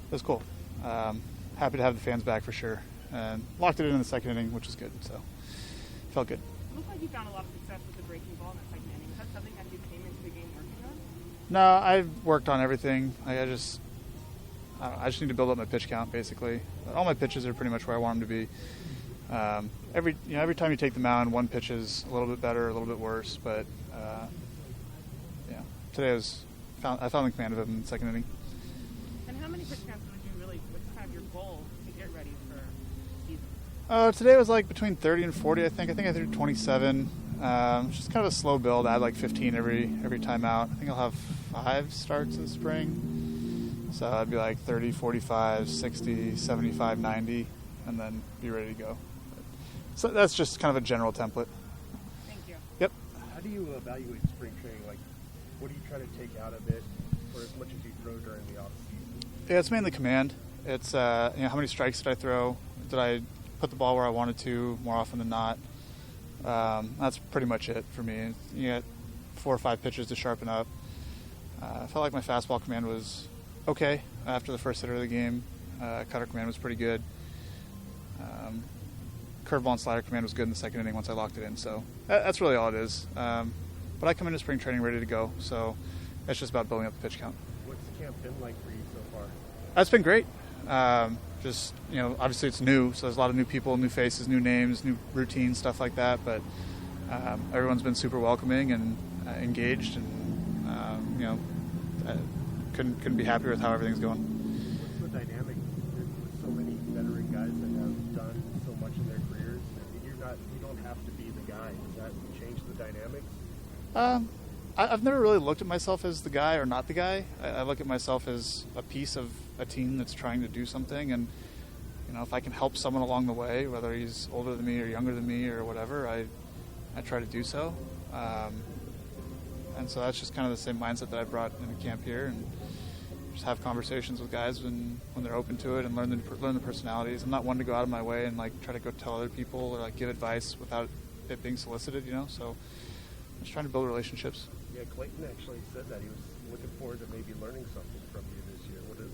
It was cool. Happy to have the fans back for sure. And locked it in the second inning, which was good. So felt good. It looks like you found a lot of success with the breaking ball in the second inning. Is that something that you came into the game working on? No, I've worked on everything. I don't know, I just need to build up my pitch count, basically. All my pitches are pretty much where I want them to be. Every time you take the mound, one pitch is a little bit better, a little bit worse. But today I found the command of it in the second inning. And how many pitch counts what's kind of your goal to get ready for the season? Today was like between 30 and 40, I think. I think I threw 27. Just kind of a slow build. I had like 15 every time out. I think I'll have 5 starts in the spring. So I'd be like 30, 45, 60, 75, 90, and then be ready to go. So that's just kind of a general template. Thank you. Yep. How do you evaluate spring training? Like, what do you try to take out of it for as much as you throw during the off season? Yeah, it's mainly command. It's how many strikes did I throw? Did I put the ball where I wanted to more often than not? That's pretty much it for me. You get 4 or 5 pitches to sharpen up. I felt like my fastball command was okay after the first hitter of the game. Cutter command was pretty good. Curveball and slider command was good in the second inning once I locked it in. So that's really all it is. But I come into spring training ready to go. So it's just about building up the pitch count. What's the camp been like for you so far? That's been great. Obviously it's new, so there's a lot of new people, new faces, new names, new routines, stuff like that. But everyone's been super welcoming and engaged, and couldn't be happier with how everything's going. What's the dynamic with so many veteran guys that have done so much in their careers? You don't have to be the guy. Does that change the dynamics? I've never really looked at myself as the guy or not the guy. I look at myself as a piece of a team that's trying to do something, and if I can help someone along the way, whether he's older than me or younger than me or whatever, I try to do so. And so that's just kind of the same mindset that I brought into camp here, and just have conversations with guys when they're open to it, and learn the personalities. I'm not one to go out of my way and try to go tell other people or give advice without it being solicited. So I'm just trying to build relationships. Yeah, Clayton actually said that he was looking forward to maybe learning something from you this year. What does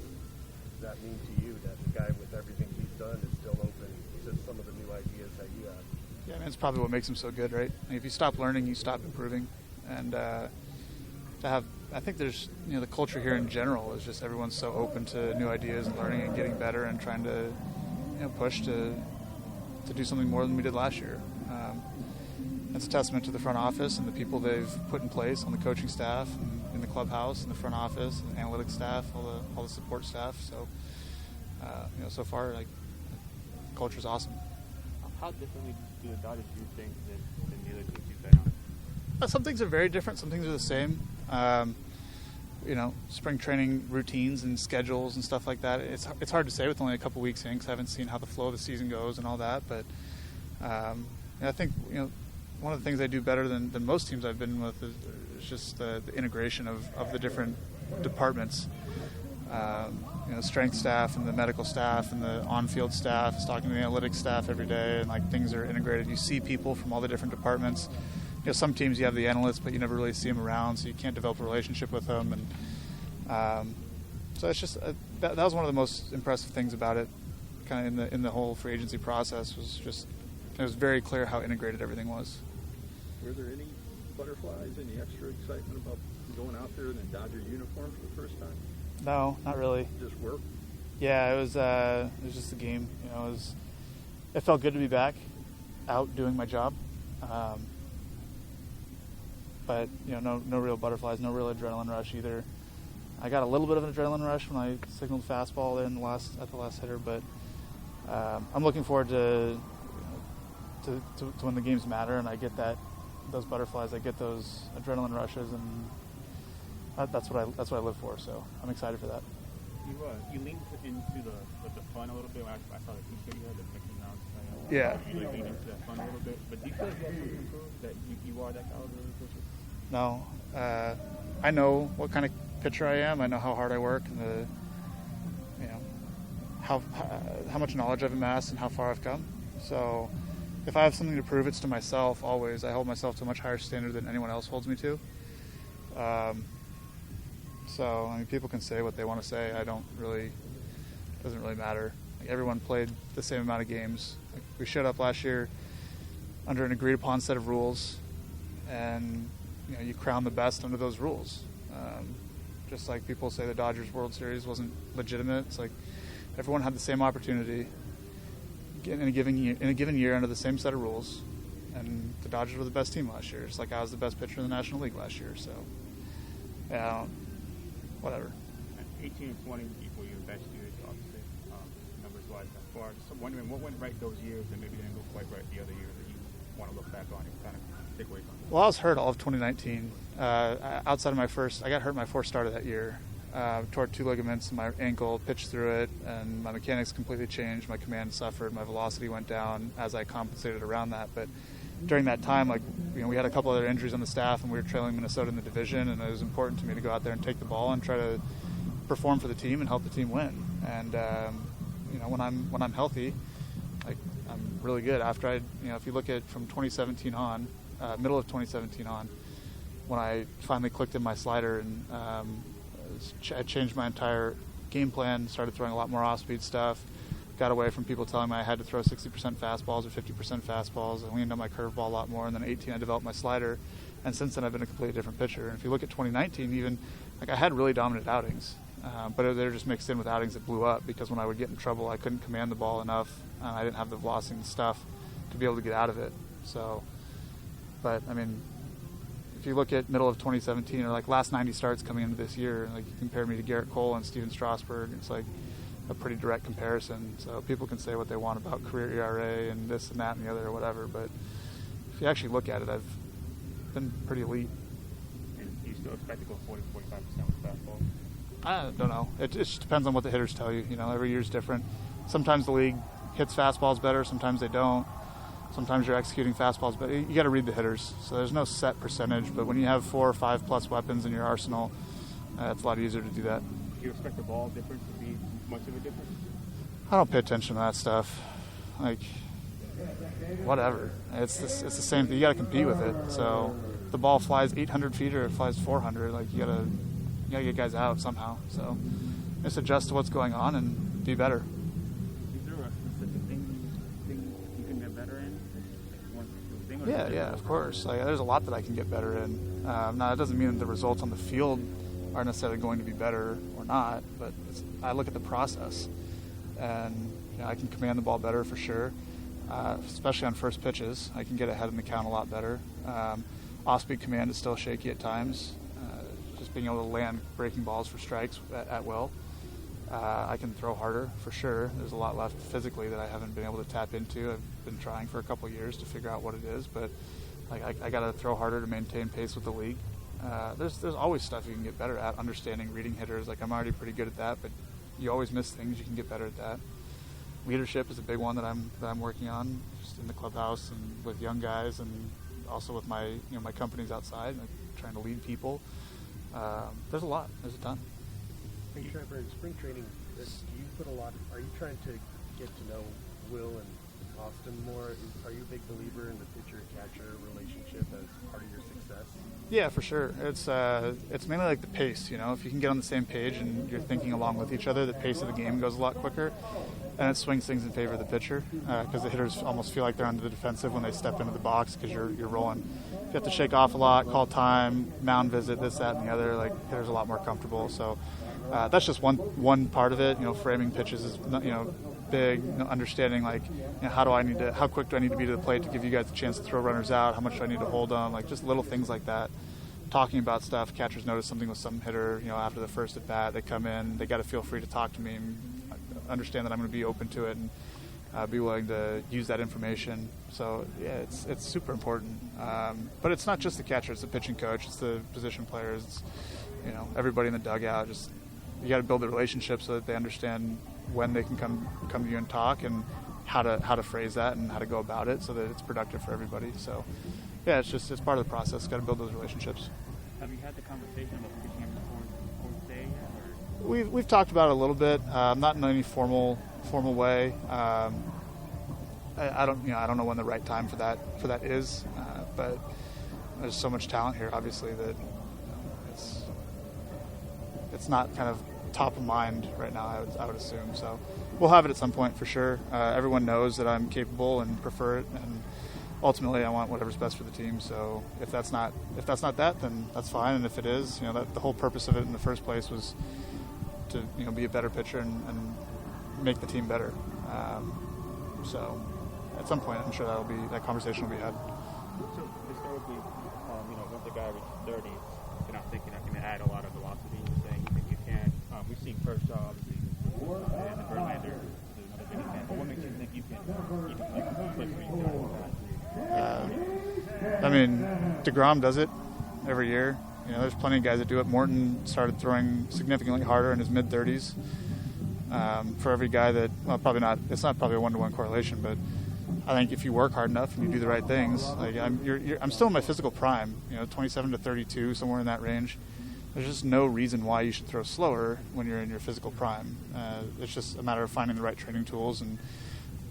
that mean to you, that the guy with everything he's done is still open to some of the new ideas that you have? Yeah, it's probably what makes him so good, right? If you stop learning, you stop improving. And I think there's, the culture here in general is just everyone's so open to new ideas and learning and getting better and trying to, push to do something more than we did last year. It's a testament to the front office and the people they've put in place on the coaching staff, and in the clubhouse, in the front office, and the analytics staff, all the support staff. So, so far, the culture's awesome. How differently do the Dodgers do things than the other teams you've been on? Some things are very different. Some things are the same. Spring training routines and schedules and stuff like that. It's hard to say with only a couple weeks in, because I haven't seen how the flow of the season goes and all that. But I think one of the things I do better than most teams I've been with is just the integration of the different departments. Strength staff and the medical staff and the on-field staff is talking to the analytics staff every day, and things are integrated. You see people from all the different departments. Some teams you have the analysts, but you never really see them around, so you can't develop a relationship with them. And so it's just that was one of the most impressive things about it, kind of in the whole free agency process, was just it was very clear how integrated everything was. Were there any butterflies, any extra excitement about going out there in a Dodger uniform for the first time? No, not really. Just work? Yeah, it was just the game. It felt good to be back out doing my job. But no real butterflies, no real adrenaline rush either. I got a little bit of an adrenaline rush when I signaled fastball there at the last hitter, but I'm looking forward to when the games matter and I get those butterflies, I get those adrenaline rushes, and that's what I live for. So I'm excited for that. You leaned into the fun a little bit. I saw the T-shirt you had, the Mickey Mouse. Yeah. You leaned into that fun a little bit, but do you feel like you have something to prove that you are that caliber of pitcher? No, I know what kind of pitcher I am. I know how hard I work, and how much knowledge I've amassed and how far I've come. So if I have something to prove, it's to myself. Always, I hold myself to a much higher standard than anyone else holds me to. So people can say what they want to say. I don't really doesn't really matter. Like, everyone played the same amount of games. Like, we showed up last year under an agreed upon set of rules, and you crown the best under those rules. Just like people say the Dodgers World Series wasn't legitimate, it's like everyone had the same opportunity in a given year under the same set of rules, and the Dodgers were the best team last year. Just like I was the best pitcher in the National League last year. So, yeah, whatever. 18 and 20 equal your best years, obviously, numbers-wise that far. So wondering what went right those years and maybe didn't go quite right the other years that you want to look back on and kind of take away from it? Well, I was hurt all of 2019. Outside of I got hurt my fourth start of that year. Tore 2 ligaments in my ankle, pitched through it, and my mechanics completely changed. My command suffered, my velocity went down as I compensated around that. But during that time, we had a couple other injuries on the staff, and we were trailing Minnesota in the division, and it was important to me to go out there and take the ball and try to perform for the team and help the team win. And when I'm healthy, I'm really good. After if you look at from 2017 on, middle of 2017 on, when I finally clicked in my slider and I changed my entire game plan, started throwing a lot more off-speed stuff, got away from people telling me I had to throw 60% fastballs or 50% fastballs. I leaned on my curveball a lot more, and then 18 I developed my slider, and since then I've been a completely different pitcher. And if you look at 2019, even I had really dominant outings, but they were just mixed in with outings that blew up because when I would get in trouble, I couldn't command the ball enough. I didn't have the velocity and stuff to be able to get out of it. So, but I mean, if you look at middle of 2017 or last 90 starts coming into this year, you compare me to Garrett Cole and Steven Strasburg, it's a pretty direct comparison. So people can say what they want about career ERA and this and that and the other or whatever, but if you actually look at it, I've been pretty elite. And you still expect to go 40-45% with fastball? I don't know. It just depends on what the hitters tell you. Every year's different. Sometimes the league hits fastballs better, sometimes they don't. Sometimes you're executing fastballs, but you got to read the hitters. So there's no set percentage, but when you have 4 or 5 plus weapons in your arsenal, it's a lot easier to do that. Do you expect the ball difference to be much of a difference? I don't pay attention to that stuff. Whatever. It's the same thing. You got to compete with it. So if the ball flies 800 feet or it flies 400, you got to get guys out somehow. So just adjust to what's going on and be better. Is there a specific thing you can get better in? Yeah, of course. There's a lot that I can get better in. Now, it doesn't mean that the results on the field are necessarily going to be better or not, but I look at the process. And I can command the ball better for sure, especially on first pitches. I can get ahead in the count a lot better. Off-speed command is still shaky at times. Just being able to land breaking balls for strikes at will. I can throw harder for sure. There's a lot left physically that I haven't been able to tap into. I've been trying for a couple of years to figure out what it is, but I got to throw harder to maintain pace with the league. There's always stuff you can get better at. Understanding reading hitters, I'm already pretty good at that, but you always miss things. You can get better at that. Leadership is a big one that I'm working on, just in the clubhouse and with young guys, and also with my my companies outside, trying to lead people. There's a lot. There's a ton. Hey Trevor, in spring training, do you put a lot? Are you trying to get to know Will and Austin more? Are you a big believer in the pitcher-catcher relationship as part of your success? Yeah, for sure. It's mainly the pace. If you can get on the same page and you're thinking along with each other, the pace of the game goes a lot quicker, and it swings things in favor of the pitcher because the hitters almost feel like they're on the defensive when they step into the box because you're rolling. You have to shake off a lot, call time, mound visit, this, that, and the other. Hitters are a lot more comfortable. So that's just one part of it. Framing pitches is big. Understanding how quick do I need to be to the plate to give you guys a chance to throw runners out? How much do I need to hold them? Just little things like that. Talking about stuff. Catchers notice something with some hitter. After the first at bat, they come in. They got to feel free to talk to me and understand that I'm going to be open to it and be willing to use that information. So yeah, it's super important. But it's not just the catcher; it's the pitching coach, it's the position players, it's everybody in the dugout. Just you got to build a relationship so that they understand when they can come to you and talk, and how to phrase that and how to go about it so that it's productive for everybody. So yeah, it's part of the process. Got to build those relationships. Have you had the conversation about pitching him fourth day yet? We've talked about it a little bit, not in any formal way. I don't know when the right time for that is, but there's so much talent here, obviously, that it's not kind of top of mind right now, I would assume. So we'll have it at some point for sure. Everyone knows that I'm capable and prefer it, and ultimately I want whatever's best for the team. So if that's not that, then that's fine. And if it is, that the whole purpose of it in the first place was to be a better pitcher and make the team better. So at some point, I'm sure that conversation will be had. So historically, once a guy reaches 30, you're not thinking that can add a lot of velocity. You're saying you think you can. We've seen Kershaw, obviously, and the Verlander is another big example. What makes you think you can DeGrom does it every year. There's plenty of guys that do it. Morton started throwing significantly harder in his mid-30s. For every guy that, well, probably not. It's not probably a one-to-one correlation, but I think if you work hard enough and you do the right things, like I'm still in my physical prime. 27 to 32, somewhere in that range. There's just no reason why you should throw slower when you're in your physical prime. It's just a matter of finding the right training tools and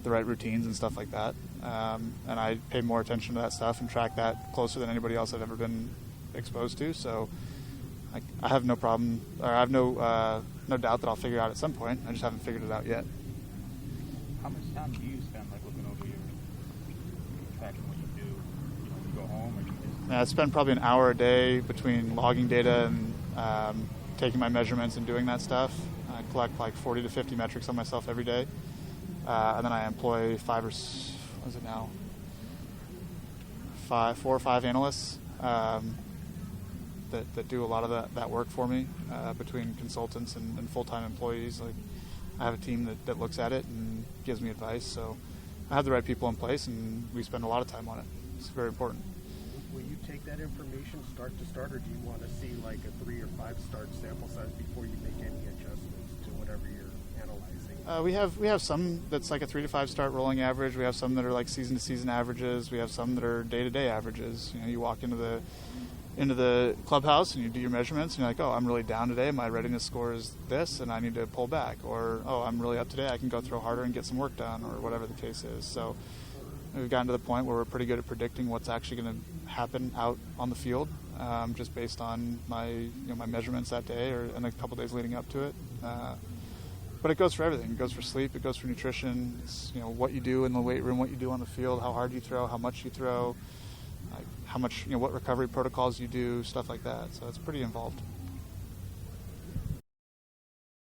the right routines and stuff like that. And I pay more attention to that stuff and track that closer than anybody else I've ever been exposed to. So I have no problem, or I have no doubt that I'll figure it out at some point. I just haven't figured it out yet. How much time do you spend looking over your tracking what you do? You go home, or you just... I spend probably an hour a day between logging data and taking my measurements and doing that stuff. I collect like 40 to 50 metrics on myself every day. And then I employ 4 or 5 analysts that do a lot of that work for me, between consultants and full-time employees. Like, I have a team that looks at it and gives me advice. So I have the right people in place, and we spend a lot of time on it. It's very important. Will you take that information start to start, or do you want to see like a 3 or 5 start sample size before you make any adjustments to whatever you're analyzing? We have some that's like a 3 to 5 start rolling average. We have some that are like season to season averages. We have some that are day to day averages. You walk into the clubhouse and you do your measurements and you're like, oh, I'm really down today. My readiness score is this, and I need to pull back. Or, oh, I'm really up today. I can go throw harder and get some work done, or whatever the case is. So we've gotten to the point where we're pretty good at predicting what's actually going to happen out on the field, just based on my measurements that day and a couple days leading up to it. But it goes for everything. It goes for sleep. It goes for nutrition. It's what you do in the weight room, what you do on the field, how hard you throw, how much you throw, like how much what recovery protocols you do, stuff like that. So it's pretty involved.